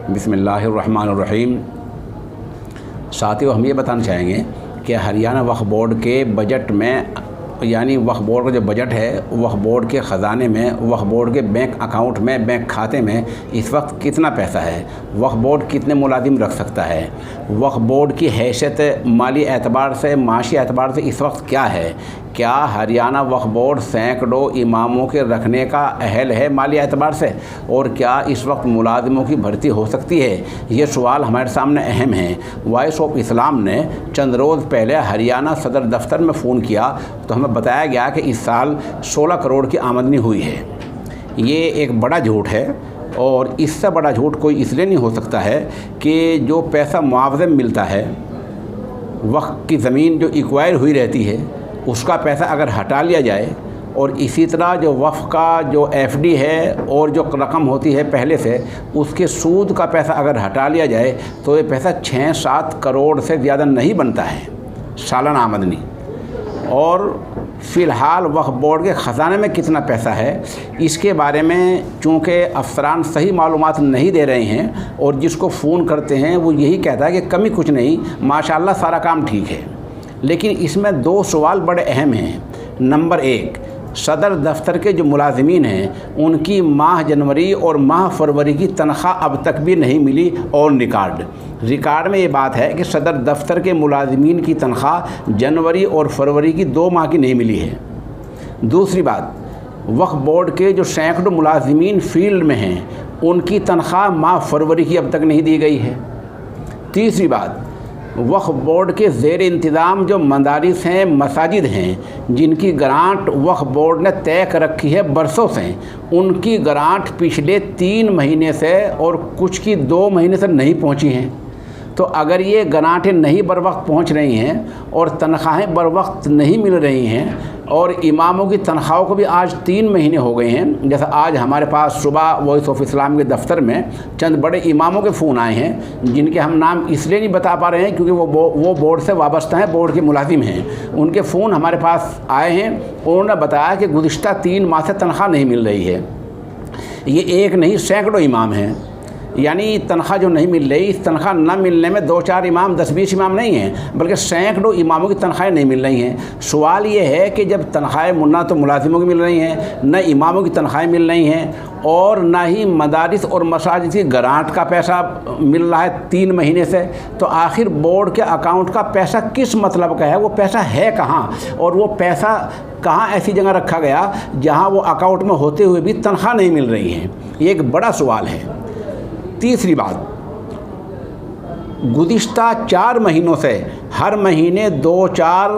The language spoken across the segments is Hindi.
बिस्मिल्लाहिर्रहमानिर्रहीम। साथियों, हम ये बताना चाहेंगे कि हरियाणा वक्फ़ बोर्ड के बजट में, यानी वक्फ़ बोर्ड का जो बजट है, वक्फ़ बोर्ड के ख़जाने में, वक्फ़ बोर्ड के बैंक अकाउंट में, बैंक खाते में इस वक्त कितना पैसा है, वक्फ़ बोर्ड कितने मुलाजिम रख सकता है, वक्फ़ बोर्ड की हैसियत माली एतबार से, माशी एतबार से इस वक्त क्या है, क्या हरियाणा वक्फ़ बोर्ड सैकड़ों इमामों के रखने का अहल है माली एतबार से, और क्या इस वक्त मुलाजिमों की भर्ती हो सकती है। ये सवाल हमारे सामने अहम है। वॉइस ऑफ इस्लाम ने चंद रोज़ पहले हरियाणा सदर दफ्तर में फ़ोन किया तो हमें बताया गया कि इस साल 16 करोड़ की आमदनी हुई है। ये एक बड़ा झूठ है, और इससे बड़ा झूठ कोई इसलिए नहीं हो सकता है कि जो पैसा मुआवजे में मिलता है, वक्फ़ की ज़मीन जो एक्वायर हुई रहती है उसका पैसा अगर हटा लिया जाए, और इसी तरह जो वक्फ़ का जो एफडी है और जो रकम होती है पहले से, उसके सूद का पैसा अगर हटा लिया जाए तो ये पैसा 6-7 करोड़ से ज़्यादा नहीं बनता है सालाना आमदनी। और फ़िलहाल वक्फ़ बोर्ड के ख़जाने में कितना पैसा है, इसके बारे में चूँकि अफसरान सही मालूमात नहीं दे रहे हैं, और जिसको फ़ोन करते हैं वो यही कहता है कि कमी कुछ नहीं, माशाअल्लाह सारा काम ठीक है। लेकिन इसमें दो सवाल बड़े अहम हैं। नंबर एक, सदर दफ्तर के जो मुलाजिमीन हैं उनकी माह जनवरी और माह फरवरी की तनख्वाह अब तक भी नहीं मिली, और रिकॉर्ड में ये बात है कि सदर दफ्तर के मुलाजिमीन की तनख्वाह जनवरी और फरवरी की 2 माह की नहीं मिली है। दूसरी बात, वक्फ़ बोर्ड के जो सैकड़ों मुलाजिमीन फील्ड में हैं उनकी तनख्वाह माह फरवरी की अब तक नहीं दी गई है। तीसरी बात, वक्फ़ बोर्ड के ज़ेर इंतज़ाम जो मदारिस हैं, मसाजिद हैं, जिनकी ग्रांट वक्फ़ बोर्ड ने तय कर रखी है बरसों से, उनकी ग्रांट पिछले 3 महीने से और कुछ की 2 महीने से नहीं पहुंची हैं। तो अगर ये ग्रांटें नहीं बर वक्त पहुँच रही हैं और तनख्वाहें बर वक्त नहीं मिल रही हैं, और इमामों की तनख्वाहों को भी आज 3 महीने हो गए हैं। जैसा आज हमारे पास सुबह वॉइस ऑफ इस्लाम के दफ्तर में चंद बड़े इमामों के फ़ोन आए हैं, जिनके हम नाम इसलिए नहीं बता पा रहे हैं क्योंकि वो बोर्ड से वाबस्ता हैं, बोर्ड के मुलाजिम हैं। उनके फ़ोन हमारे पास आए हैं, उन्होंने बताया कि गुज़िश्ता 3 माह से तनख्वाह नहीं मिल रही है। ये एक नहीं, सैकड़ों इमाम हैं। यानी तनख्वाह जो नहीं मिल रही, इस तनख्वाह न मिलने में 2-4 इमाम, 10-20 इमाम नहीं हैं, बल्कि सैकड़ों इमामों की तनख्वाहें नहीं मिल रही हैं। सवाल ये है कि जब तनख्वाहें मुन्ना तो मुलाजिमों की मिल रही हैं, न इमामों की तनख्वाहें मिल रही हैं, और ना ही मदारिस और मसाजिद की ग्रांट का पैसा मिल रहा है 3 महीने से, तो आखिर बोर्ड के अकाउंट का पैसा किस मतलब का है, वो पैसा है कहाँ, और वो पैसा कहाँ ऐसी जगह रखा गया जहाँ वो अकाउंट में होते हुए भी तनख्वाह नहीं मिल रही है। ये एक बड़ा सवाल है। तीसरी बात, गुज़िश्ता 4 महीनों से हर महीने 2-4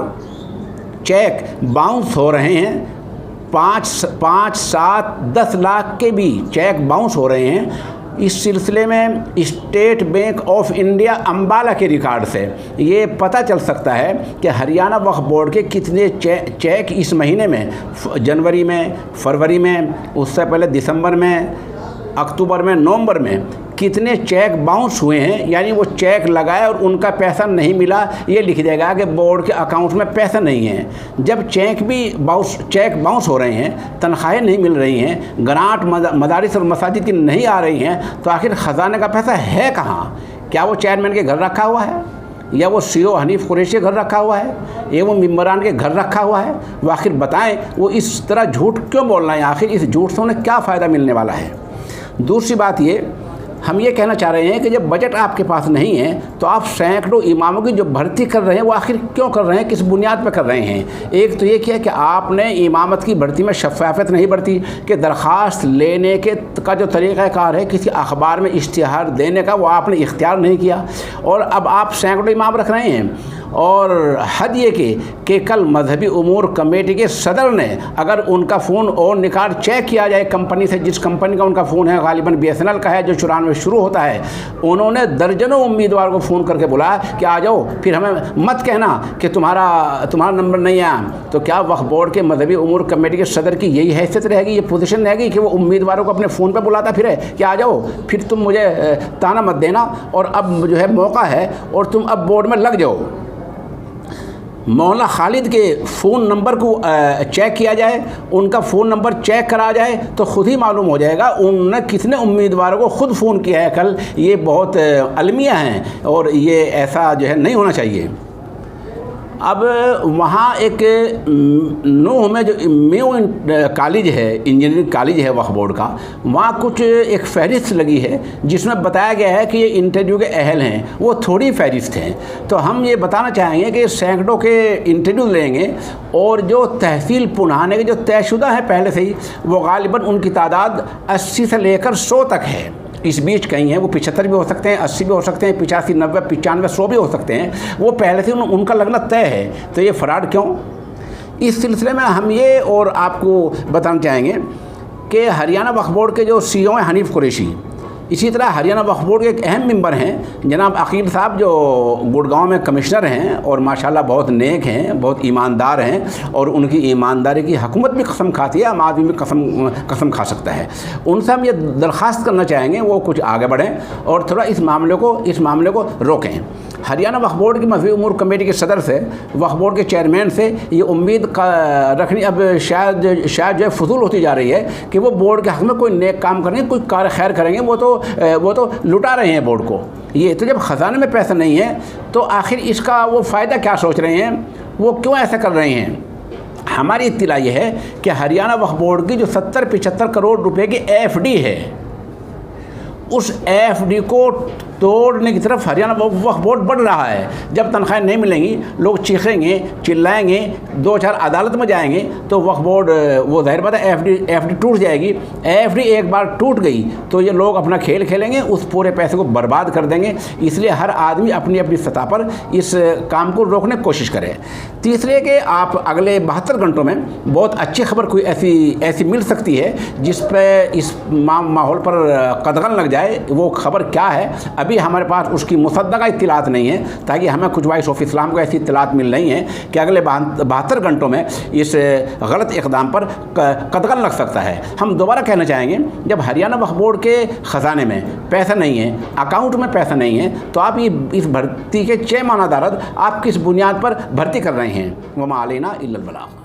चेक बाउंस हो रहे हैं। 5, 7, 10 लाख के भी चेक बाउंस हो रहे हैं। इस सिलसिले में state bank of India Ambala के रिकॉर्ड से ये पता चल सकता है कि हरियाणा वक्फ़ बोर्ड के कितने चेक इस महीने में, जनवरी में, फरवरी में, उससे पहले दिसंबर में, अक्टूबर में, नवंबर में कितने चेक बाउंस हुए हैं। यानी वो चेक लगाए और उनका पैसा नहीं मिला, ये लिख देगा कि बोर्ड के अकाउंट में पैसा नहीं है। जब चेक बाउंस हो रहे हैं, तनख्वाहें नहीं मिल रही हैं, ग्रांट मदारिस और मसाजिद की नहीं आ रही हैं, तो आखिर ख़जाने का पैसा है कहाँ? क्या वो चेयरमैन के घर रखा हुआ है, या वो CEO हनीफ कुरैशी के घर रखा हुआ है, या वो मेंबरान के घर रखा हुआ है? वो आखिर बताएं, वो इस तरह झूठ क्यों बोल रहे हैं? आखिर इस झूठ से उन्हें क्या फ़ायदा मिलने वाला है? दूसरी बात ये, हम ये कहना चाह रहे हैं कि जब बजट आपके पास नहीं है तो आप सैकड़ों इमामों की जो भर्ती कर रहे हैं वो आखिर क्यों कर रहे हैं, किस बुनियाद पर कर रहे हैं? एक तो ये किया कि आपने इमामत की भर्ती में शफ़ाफ़त नहीं बरती, कि दरख्वास्त लेने के का जो तरीक़ाकार है किसी अखबार में इश्तिहार देने का, वो आपने इख्तियार नहीं किया, और अब आप सैकड़ों इमाम रख रहे हैं। और हद ये कि कल मजहबी उमूर कमेटी के सदर ने, अगर उनका फ़ोन और निकाल चेक किया जाए कंपनी से, जिस कंपनी का उनका फ़ोन है, गालिबन BSNL का है, जो 94 शुरू होता है, उन्होंने दर्जनों उम्मीदवार को फ़ोन करके बुलाया कि आ जाओ, फिर हमें मत कहना कि तुम्हारा नंबर नहीं आया। तो क्या वक्फ़ बोर्ड के मजहबी उमूर कमेटी के सदर की यही हैसियत रहेगी, ये पोजीशन रहेगी कि वो उम्मीदवारों को अपने फ़ोन पर बुलाता फिरे कि आ जाओ, फिर तुम मुझे ताना मत देना, और अब जो है मौका है और तुम अब बोर्ड में लग जाओ? मौलाना खालिद के फ़ोन नंबर को चेक किया जाए, उनका फ़ोन नंबर चेक करा जाए तो ख़ुद ही मालूम हो जाएगा उन्होंने कितने उम्मीदवारों को ख़ुद फ़ोन किया है कल। ये बहुत अलमिया हैं और ये ऐसा जो है नहीं होना चाहिए। अब वहाँ एक नूह में जो मेयो कॉलेज है, इंजीनियरिंग कॉलेज है वक्फ बोर्ड का, वहाँ कुछ एक फ़हरिस्त लगी है जिसमें बताया गया है कि ये इंटरव्यू के अहल हैं। वो थोड़ी फ़हरिस्त हैं। तो हम ये बताना चाहेंगे कि सैकड़ों के इंटरव्यू लेंगे और जो तहसील पुनहाने के जो तयशुदा है पहले से ही, वो गालिबन उनकी तादाद 80 से लेकर 100 तक है। इस बीच कहीं हैं वो 75 भी हो सकते हैं, 80 भी हो सकते हैं, 85, 90, 95, 100 भी हो सकते हैं। वो पहले से उनका लगना तय है। तो ये फ़राड क्यों? इस सिलसिले में हम ये और आपको बताना चाहेंगे कि हरियाणा वक्फ बोर्ड के जो CEO हैं हनीफ कुरैशी, इसी तरह हरियाणा वक्फ बोर्ड के एक अहम मेंबर हैं जनाब अकील साहब, जो गुड़गांव में कमिश्नर हैं और माशाल्लाह बहुत नेक हैं, बहुत ईमानदार हैं और उनकी ईमानदारी की हुकूमत भी कसम खाती है, आम आदमी भी कसम खा सकता है। उनसे हम ये दरख्वास्त करना चाहेंगे वो कुछ आगे बढ़ें और थोड़ा इस मामले को रोकें। हरियाणा वक्फ बोर्ड की मज़हबी उमूर कमेटी के सदर से, वक्फ बोर्ड के चेयरमैन से ये उम्मीद रखनी अब शायद जो है फजूल होती जा रही है कि वो बोर्ड के हक़ में कोई नेक काम करेंगे, कोई कार खैर करेंगे। वो तो लुटा रहे हैं बोर्ड को। ये तो जब ख़जाने में पैसा नहीं है तो आखिर इसका वो फ़ायदा क्या सोच रहे हैं, वो क्यों ऐसा कर रहे हैं? हमारी इत्तिला ये है कि हरियाणा वक्फ बोर्ड की जो 70-75 करोड़ रुपए की FD है, उस FD को तोड़ने की तरफ हरियाणा वक्फ बोर्ड बढ़ रहा है। जब तनख्वाहें नहीं मिलेंगी, लोग चीखेंगे, चिल्लाएंगे, 2-4 अदालत में जाएंगे तो वक्फ बोर्ड वो जाहिर बात है FD टूट जाएगी। FD एक बार टूट गई तो ये लोग अपना खेल खेलेंगे, उस पूरे पैसे को बर्बाद कर देंगे। इसलिए हर आदमी अपनी अपनी सतह पर इस काम को रोकने की कोशिश करे। तीसरे कि आप अगले 72 घंटों में बहुत अच्छी खबर कोई ऐसी मिल सकती है जिस पर इस माहौल पर कदगन लग जाए। वो खबर क्या है अभी हमारे पास उसकी मुसद्दका इत्तिलात नहीं है, ताकि हमें कुछ वाइस ऑफ इस्लाम को ऐसी इत्तिलात मिल रही हैं कि अगले 72 घंटों में इस गलत इक़दाम पर कदगन लग सकता है। हम दोबारा कहना चाहेंगे, जब हरियाणा वक्फ बोर्ड के ख़जाने में पैसा नहीं है, अकाउंट में पैसा नहीं है, तो आप ये इस भर्ती के 6 माह दारद आप किस बुनियाद पर भर्ती कर रहे हैं? वमा अलैना इल्लल बलाग।